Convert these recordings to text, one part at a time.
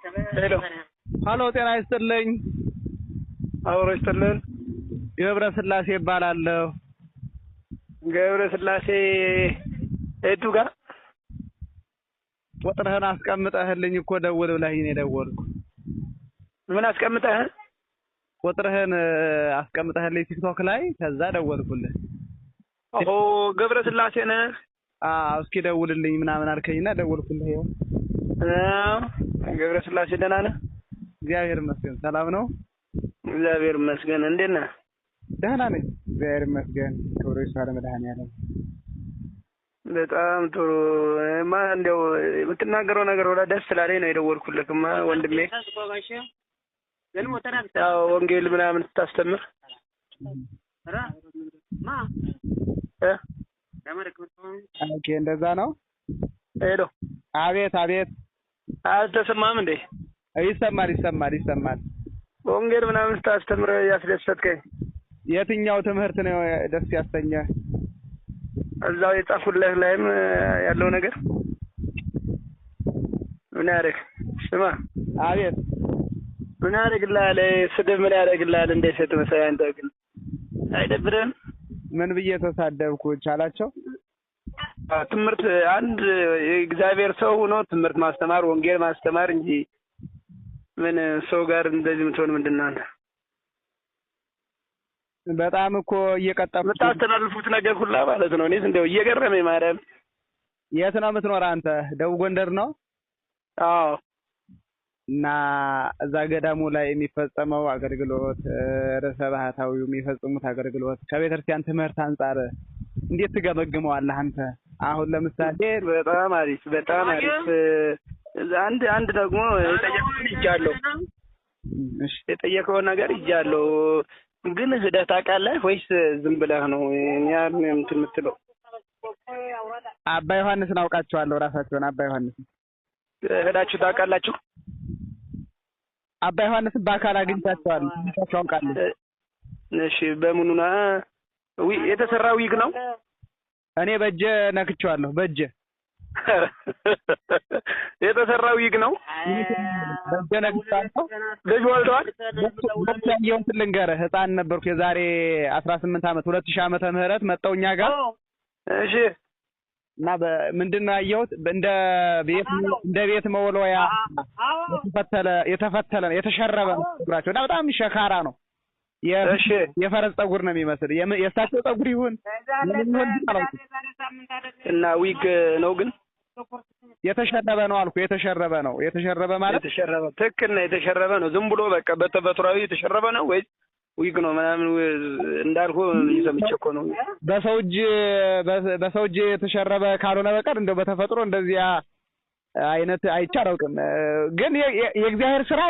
ሄሎ ሀሎ፣ ጤና ይስጥልኝ። አውሮ ይስጥልን። ገብረ ስላሴ እባላለሁ። ገብረ ስላሴ እቱ ጋር ቁጥርህን አስቀምጠህልኝ እኮ ደውል ብለኸኝ ነው የደወልኩ። ምን አስቀምጠህ? ቁጥርህን አስቀምጠህልኝ ቲክቶክ ላይ፣ ከዛ ደወልኩልህ። ኦ ገብረ ስላሴ ነህ? አዎ፣ እስኪ ደውልልኝ ምናምን አልከኝና ደወልኩልህ። ይኸው። ገብረ ስላሴ ደህና ነህ? እግዚአብሔር ይመስገን። ሰላም ነው? እግዚአብሔር ይመስገን። እንዴት ነህ? ደህና ነኝ፣ እግዚአብሔር ይመስገን። ክብሩ ይስፋ ለመድኃኒዓለም። በጣም ጥሩ። እንደው የምትናገረው ነገር ወላ ደስ ስላለኝ ነው የደወልኩልህማ ወንድሜ። ያው ወንጌል ምናምን ስታስተምር ኦኬ፣ እንደዛ ነው። ሄሎ፣ አቤት አቤት። አልተሰማህም እንዴ? ይሰማል። ወንጌል ምናምን ስታስተምር ያስደሰትከኝ የትኛው ትምህርት ነው ደስ ያሰኘህ? እዛው የጻፉልህ ላይም ያለው ነገር ምን ያደርግ? ስማ፣ አቤት። ምን ያደርግልሃል? ስድብ ምን ያደርግልሃል? እንደ ሴት መሳይ አንተ ግን አይደብርህም? ምን ብዬ ተሳደብኩ? ቻላቸው ትምህርት አንድ የእግዚአብሔር ሰው ሆኖ ትምህርት ማስተማር ወንጌል ማስተማር እንጂ ምን ሰው ጋር እንደዚህ የምትሆን ምንድን ነው አንተ? በጣም እኮ እየቀጠፍኩ የምታስተላልፉት ነገር ሁላ ማለት ነው። እኔስ እንደው እየገረመኝ ማርያም። የት ነው የምትኖር አንተ? ደቡብ ጎንደር ነው? አዎ። እና እዛ ገዳሙ ላይ የሚፈጸመው አገልግሎት ርዕሰ ባህታዊው የሚፈጽሙት አገልግሎት ከቤተክርስቲያን ትምህርት አንጻር እንዴት ትገመግመዋለህ አንተ? አሁን ለምሳሌ በጣም አሪፍ። አንድ ደግሞ የጠየቀውን ይጃለሁ። እሺ፣ የጠየቀውን ነገር ይጃለሁ። ግን ሂደህ ታውቃለህ ወይስ ዝም ብለህ ነው ያን እንትን የምትለው? አባ ዮሐንስን አውቃቸዋለሁ። ራሳቸውን አባ ዮሐንስን ሄዳችሁ ታውቃላችሁ? አባ ዮሐንስን በአካል አግኝቻቸዋለሁ። አውቃለሁ። እሺ፣ በምኑ ነው የተሰራ ዊግ ነው? እኔ በእጄ ነክቼዋለሁ። በእጄ የተሰራ ዊግ ነው? በእጄ ነክቼዋለሁ። ልጅ ወልደዋል? ያየሁት ልንገርህ፣ ህፃን ነበርኩ የዛሬ 18 ዓመት 2000 ዓመተ ምህረት መጣው እኛ ጋር። እሺ። እና ምንድነው ያየሁት? እንደ ቤት መወልወያ የተፈተለ የተሸረበ ጸጉራቸው እና በጣም ሸካራ ነው። የፈረስ ጸጉር ነው የሚመስል። የእሳቸው ጸጉር ይሁን እና ዊግ ነው ግን የተሸረበ ነው አልኩ። የተሸረበ ማለት ትክክል ነው። የተሸረበ ነው ዝም ብሎ በቃ በተፈጥሯዊ የተሸረበ ነው ወይስ ዊግ ነው ምናምን እንዳልኩ ይሰምቼ እኮ ነው። በሰው እጅ የተሸረበ ካልሆነ በቀር እንደው በተፈጥሮ እንደዚያ አይነት አይቻልም። ግን የእግዚአብሔር ስራ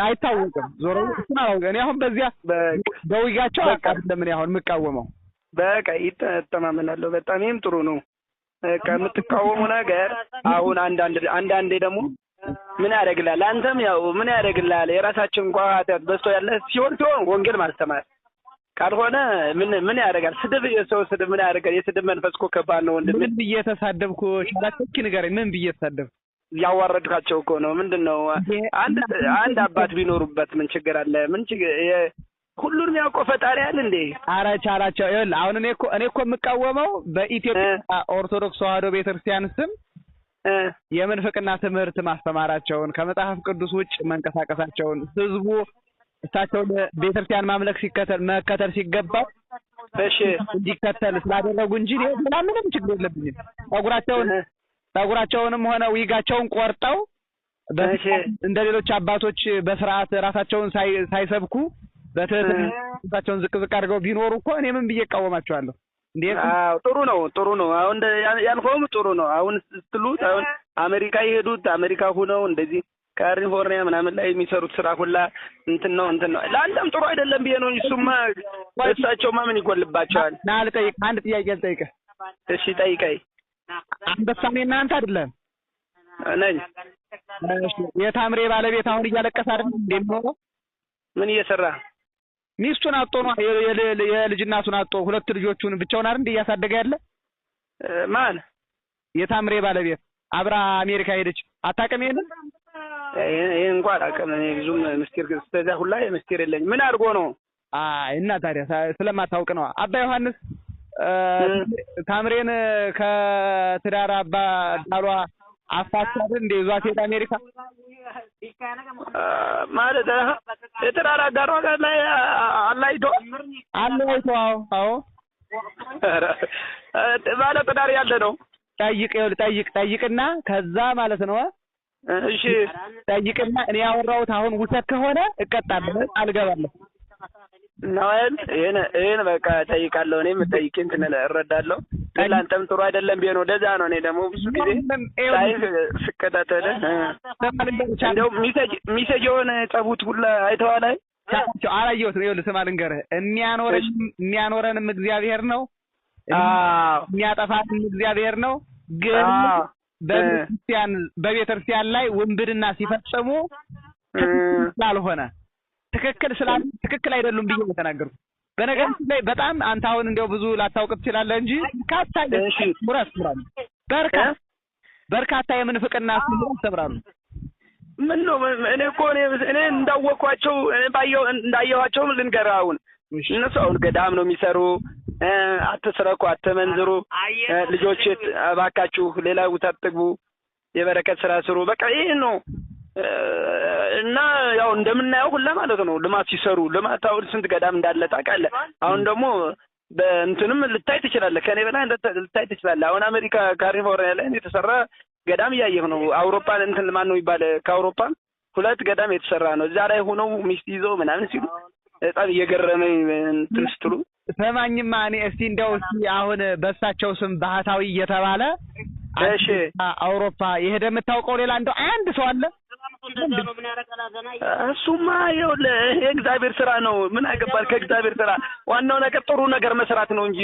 አይታወቅም። ዞሮ እሱን አላውቅም። እኔ አሁን በዚያ በዊጋቸው አይደለም እኔ አሁን የምቃወመው። በቃ ይተማመናለሁ። በጣም ይሄም ጥሩ ነው። ከምትቃወሙ ነገር አሁን አንዳንዴ ደግሞ ምን ያደርግልሃል? አንተም ያው ምን ያደርግልሃል? የራሳችን እንኳን ኃጢአት በዝቶ ያለ ሲሆን ወንጌል ማስተማር ካልሆነ ምን ያደርጋል? ስድብ፣ የሰው ስድብ ምን ያደርጋል? የስድብ መንፈስ እኮ ከባድ ነው ወንድም። ምን ብዬ ተሳደብኩ? ሻላችሁ ንገረኝ። ምን ብዬ ተሳደብኩ? ያዋረድካቸው እኮ ነው። ምንድነው? አንድ አባት ቢኖሩበት ምን ችግር አለ? ምን ችግር ሁሉንም ያውቀው ፈጣሪ አለ እንዴ? ኧረ ቻላቸው። ይኸውልህ አሁን እኔ እኮ የምቃወመው በኢትዮጵያ ኦርቶዶክስ ተዋሕዶ ቤተክርስቲያን ስም የምንፍቅና ትምህርት ማስተማራቸውን፣ ከመጽሐፍ ቅዱስ ውጭ መንቀሳቀሳቸውን፣ ህዝቡ እሳቸውን ቤተክርስቲያን ማምለክ መከተል ሲገባው እንዲከተል ስላደረጉ እንጂ ሌላ ምንም ችግር የለብኝም። ጸጉራቸውንም ሆነ ዊጋቸውን ቆርጠው እንደ ሌሎች አባቶች በስርዓት ራሳቸውን ሳይሰብኩ በትህትናቸውን ዝቅ አድርገው ቢኖሩ እኮ እኔ ምን ብዬ እቃወማቸዋለሁ? እንዴት? አዎ፣ ጥሩ ነው። አሁን ያልከውም ጥሩ ነው። አሁን ስትሉት አሁን አሜሪካ የሄዱት አሜሪካ ሆነው እንደዚህ ካሊፎርኒያ ምናምን ላይ የሚሰሩት ስራ ሁላ እንትን ነው። ለአንተም ጥሩ አይደለም ብዬ ነው። እሱማ እሳቸውማ ምን ይጎልባቸዋል? ና ልጠይቅ፣ አንድ ጥያቄ ልጠይቅህ። እሺ፣ ጠይቀኝ። አንበሳሜ እናንተ አይደለም ነኝ። የታምሬ ባለቤት አሁን እያለቀሰ አይደል እንደሚኖረው? ምን እየሰራ? ሚስቱን አጥቶ ነው፣ የልጅ እናቱን አጥቶ ሁለት ልጆቹን ብቻውን አይደል እያሳደገ ያለ? ማን? የታምሬ ባለቤት አብራ አሜሪካ ሄደች። አታውቅም? ይሄን እንኳን አላውቅም። እኔ ብዙም ምስጢር ስለዛ ሁላ ምስጢር የለኝም። ምን አድርጎ ነው? እና ታዲያ ስለማታውቅ ነው። አባ ዮሐንስ ታምሬን ከትዳር ባሏ አፋታል እንደ ይዟት ሄደ አሜሪካ ማለት የትዳር አጋሯ ጋር ላይ አላይቶ አዎ ባለ ትዳር ያለ ነው። ጠይቅና ከዛ ማለት ነው። እሺ ጠይቅና እኔ ያወራሁት አሁን ውሰት ከሆነ እቀጣለሁ፣ አልገባለሁ ነው ይሄን በቃ ጠይቃለሁ። እኔም ጠይቄ እንትን እረዳለሁ። ለአንተም ጥሩ አይደለም ቢሆን ወደዛ ነው። እኔ ደግሞ ብዙ ጊዜ ሳይፍ ስከታተል እንደው ሚሴጅ የሆነ ጸቡት ሁላ አይተዋል። አላየሁትም። ይኸውልህ ስማ ልንገርህ፣ የሚያኖረንም እግዚአብሔር ነው፣ የሚያጠፋንም እግዚአብሔር ነው። ግን በቤተክርስቲያን ላይ ውንብድና ሲፈጽሙ ስላልሆነ ትክክል አይደሉም ብዬ ተናገርኩ። በነገራችን ላይ በጣም አንተ አሁን እንደው ብዙ ላታውቅ ትችላለህ እንጂ በርካታ የምንፍቅና ያስተምራሉ። ምን ነው እኔ እኮ እኔ እንዳወቅኳቸው እንዳየኋቸው ልንገርህ። አሁን እነሱ አሁን ገዳም ነው የሚሰሩ። አትስረቁ፣ አትመንዝሩ፣ ልጆች እባካችሁ ሌላ ቦታ አትግቡ፣ የበረከት ስራ ስሩ። በቃ ይሄ ነው። እና ያው እንደምናየው ሁላ ማለት ነው ልማት ሲሰሩ ልማት አሁን ስንት ገዳም እንዳለ ታውቃለህ። አሁን ደግሞ በእንትንም ልታይ ትችላለህ፣ ከኔ በላይ ልታይ ትችላለህ። አሁን አሜሪካ ካሊፎርኒያ ላይ የተሰራ ገዳም እያየህ ነው። አውሮፓን እንትን ማን ነው የሚባል ከአውሮፓ 2 ገዳም የተሰራ ነው። እዛ ላይ ሆነው ሚስት ይዘው ምናምን ሲሉ በጣም እየገረመኝ እንትን ስትሉ ሰማኝማ። እኔ እስቲ እንደው አሁን በእሳቸው ስም ባህታዊ እየተባለ እሺ አውሮፓ የሄደ የምታውቀው ሌላ እንደው አንድ ሰው አለ? እሱማ ይኸውልህ የእግዚአብሔር ስራ ነው። ምን አገባል ከእግዚአብሔር ስራ። ዋናው ነገር ጥሩ ነገር መስራት ነው እንጂ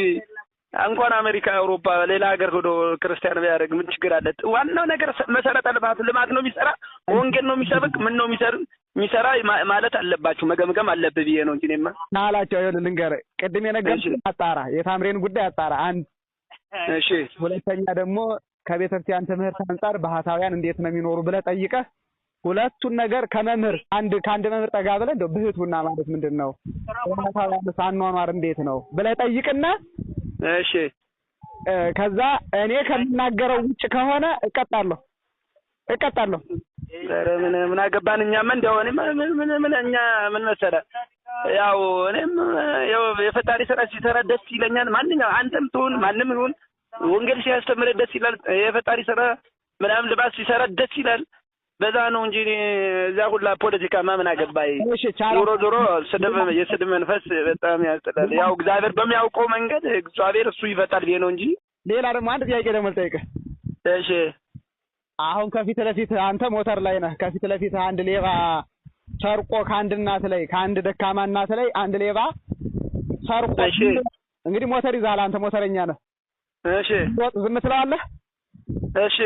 እንኳን አሜሪካ፣ አውሮፓ፣ ሌላ ሀገር ሄዶ ክርስቲያን ቢያደርግ ምን ችግር አለ? ዋናው ነገር መሰረተ ልማት ነው የሚሰራ፣ ወንጌል ነው የሚሰብክ፣ ምን ነው የሚሰራ ማለት አለባችሁ፣ መገምገም አለብህ ብዬ ነው እንጂ እኔማ ናላቸው። ይኸውልህ ልንገርህ፣ ቅድም የነገርኩህ አጣራ፣ የታምሬን ጉዳይ አጣራ አንድ። እሺ ሁለተኛ ደግሞ ከቤተክርስቲያን ትምህርት አንጻር ባህታውያን እንዴት ነው የሚኖሩ ብለህ ጠይቀህ ሁለቱን ነገር ከመምህር ከአንድ መምህር ጠጋ ብለህ እንደው ብህቱና ማለት ምንድነው ባህታውያን አኗኗር እንዴት ነው ብለህ ጠይቅና እሺ ከዛ እኔ ከምናገረው ውጭ ከሆነ እቀጣለሁ። ኧረ ምን አገባን እኛማ። እንደው እኔ ምን እኛ ምን መሰለህ ያው እኔም ያው የፈጣሪ ስራ ሲሰራ ደስ ይለኛል። ማንኛውም አንተም ትሁን ማንም ይሁን ወንጌል ሲያስተምር ደስ ይላል። የፈጣሪ ስራ ምናምን ልባስ ሲሰራ ደስ ይላል። በዛ ነው እንጂ እዛ ሁላ ፖለቲካማ ምን አገባኝ። ዞሮ የስድብ መንፈስ በጣም ያስጠላል። ያው እግዚአብሔር በሚያውቀው መንገድ እግዚአብሔር እሱ ይፈታል ብዬ ነው እንጂ። ሌላ ደግሞ አንድ ጥያቄ ደግሞ ልጠይቅህ። እሺ አሁን ከፊት ለፊት አንተ ሞተር ላይ ነህ። ከፊት ለፊት አንድ ሌባ ሰርቆ ከአንድ ደካማ እናት ላይ አንድ ሌባ ሰርቆ፣ እሺ እንግዲህ ሞተር ይዛል፣ አንተ ሞተረኛ ነህ። እሺ ዝም ትለዋለህ? እሺ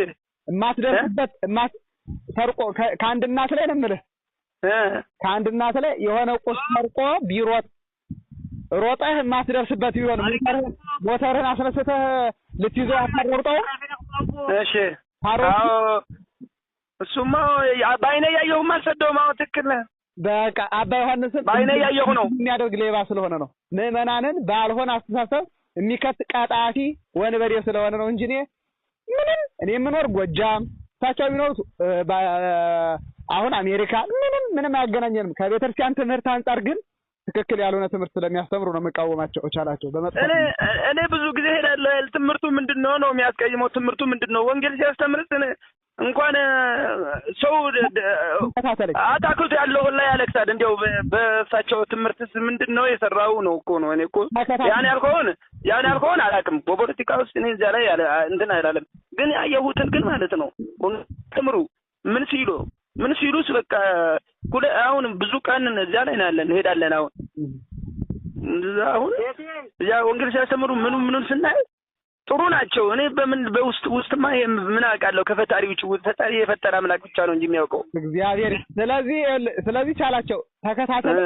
የማትደርስበት ሰርቆ ከአንድ እናት ላይ ነው የምልህ። ከአንድ እናት ላይ የሆነ ቁስ ሰርቆ ቢሮጥ ሮጠህ የማትደርስበት ቢሆን ሞተርህን አስነስተህ ልትይዘው አታሮጠው? እሺ አዎ እሱማ ባይኔ ያየሁማ አልሰደውም። አዎ ትክክል ነህ። በቃ አባ ዮሐንስን ባይኔ ያየሁ ነው የሚያደርግ ሌባ ስለሆነ ነው። ምዕመናንን ባልሆነ አስተሳሰብ የሚከት ቀጣፊ ወንበዴ ስለሆነ ነው እንጂ እኔ የምኖር ጎጃም፣ እሳቸው የሚኖሩት አሁን አሜሪካ፣ ምንም አያገናኘንም። ከቤተክርስቲያን ትምህርት አንጻር ግን ትክክል ያልሆነ ትምህርት ስለሚያስተምሩ ነው መቃወማቸው እቻላቸው። እኔ ብዙ ጊዜ ሄዳለሁ። ትምህርቱ ምንድነው ነው የሚያስቀይመው? ትምህርቱ ምንድነው? ወንጌል ሲያስተምርት እንኳን ሰው አታክልት ያለው ሁላ ያለቅሳል። እንደው በእሳቸው ትምህርትስ ምንድነው የሰራው ነው እኮ ነው። እኔ እኮ ያን ያልከውን አላውቅም። በፖለቲካ ውስጥ እኔ እዛ ላይ እንትን አይደለም፣ ግን ያየሁትን ግን ማለት ነው ትምሩ ምን ሲሉስ በቃ አሁን ብዙ ቀን እዚያ ላይ ያለን እንሄዳለን። አሁን ያ ወንጌል ሲያስተምሩ ምኑን ስናይ ጥሩ ናቸው። እኔ በውስጥማ ምን አውቃለሁ? ከፈጣሪ ውጭ ፈጣሪ የፈጠረ አምላክ ብቻ ነው እንጂ የሚያውቀው እግዚአብሔር። ስለዚህ ቻላቸው ተከታተል።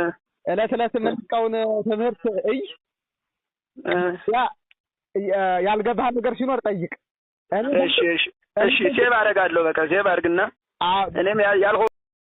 ዕለት የምንቀውን ትምህርት ያልገባህ ነገር ሲኖር ጠይቅ። እሺ ሴቭ አደርጋለሁ። በቃ ሴቭ አድርግና እኔም ያልሆነ